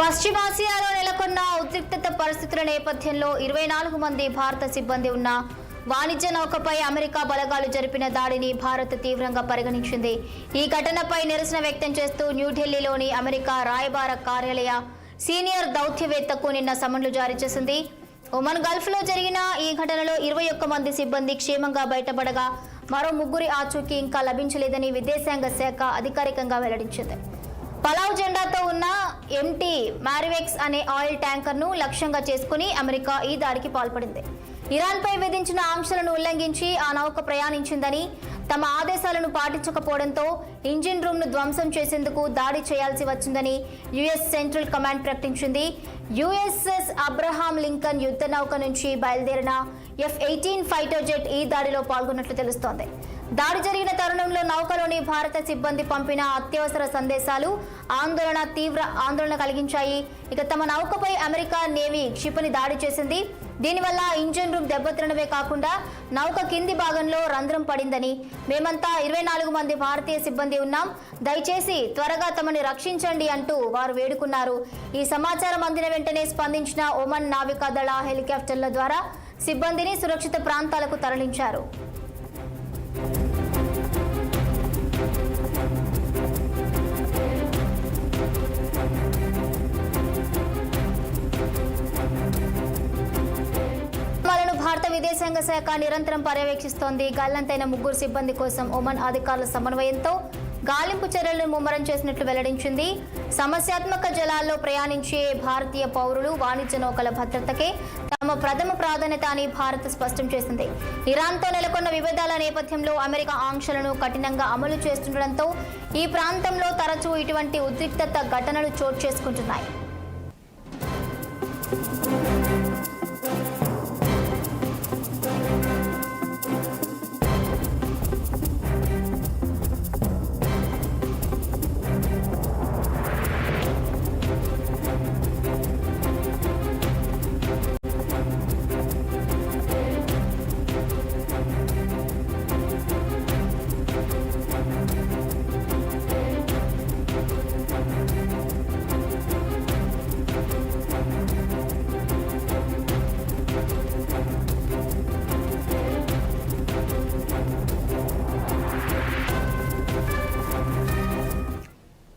పశ్చిమాసియాలో నెలకొన్న ఉద్రిక్తత పరిస్థితుల నేపథ్యంలో 24 మంది భారత సిబ్బంది ఉన్న వాణిజ్య నౌకపై అమెరికా బలగాలు జరిపిన దాడిని భారత్ తీవ్రంగా పరిగణించింది. ఈ ఘటనపై నిరసన వ్యక్తం చేస్తూ న్యూఢిల్లీలోని అమెరికా రాయబార కార్యాలయ సీనియర్ దౌత్యవేత్తకు నిన్న సమన్లు జారీ చేసింది. ఒమన్ గల్ఫ్లో జరిగిన ఈ ఘటనలో 21 మంది సిబ్బంది క్షేమంగా బయటపడగా మరో 3 ఆచూకీ ఇంకా లభించలేదని విదేశాంగ శాఖ అధికారికంగా వెల్లడించింది. పలావ్ జెండాతో ఉన్న ఎంటీ మ్యారివెక్స్ అనే ఆయిల్ ట్యాంకర్ను లక్ష్యంగా చేసుకుని అమెరికా ఈ దాడికి పాల్పడింది. ఇరాన్పై విధించిన ఆంక్షలను ఉల్లంఘించి ఆ నౌక ప్రయాణించిందని, తమ ఆదేశాలను పాటించకపోవడంతో ఇంజిన్ రూమ్ను ధ్వంసం చేసేందుకు దాడి చేయాల్సి వచ్చిందని యుఎస్ సెంట్రల్ కమాండ్ ప్రకటించింది. యుఎస్ఎస్ అబ్రహాం లింకన్ యుద్ధ నౌక నుంచి బయలుదేరిన F-18 ఫైటర్ జెట్ ఈ దాడిలో పాల్గొన్నట్లు తెలుస్తోంది. దాడి జరిగిన తరుణంలో నౌకలోని భారత సిబ్బంది పంపిన అత్యవసర సందేశాలు తీవ్ర ఆందోళన కలిగించాయి. ఇక తమ నౌకపై అమెరికా నేవీ క్షిపణి దాడి చేసింది. దీనివల్ల ఇంజిన్ రూమ్ దెబ్బతినడమే కాకుండా నౌక కింది భాగంలో రంధ్రం పడిందని, మేమంతా 24 మంది భారతీయ సిబ్బంది ఉన్నాం, దయచేసి త్వరగా తమని రక్షించండి అంటూ వారు వేడుకున్నారు. ఈ సమాచారం అందిన వెంటనే స్పందించిన ఒమన్ నావికాదళ హెలికాప్టర్ల ద్వారా సిబ్బందిని సురక్షిత ప్రాంతాలకు తరలించారు. భారత విదేశాంగ శాఖ నిరంతరం పర్యవేక్షిస్తోంది. గల్లంతైన 3 సిబ్బంది కోసం ఒమన్ అధికారుల సమన్వయంతో గాలింపు చర్యలను ముమ్మరం చేసినట్లు వెల్లడించింది. సమస్యాత్మక జలాల్లో ప్రయాణించే భారతీయ పౌరులు, వాణిజ్య నౌకల భద్రతకే తమ ప్రథమ ప్రాధాన్యత అని భారత్ స్పష్టం చేసింది. ఇరాన్తో నెలకొన్న విభేదాల నేపథ్యంలో అమెరికా ఆంక్షలను కఠినంగా అమలు చేస్తుండటంతో ఈ ప్రాంతంలో తరచూ ఇటువంటి ఉద్రిక్తత ఘటనలు చోటు చేసుకుంటున్నాయి.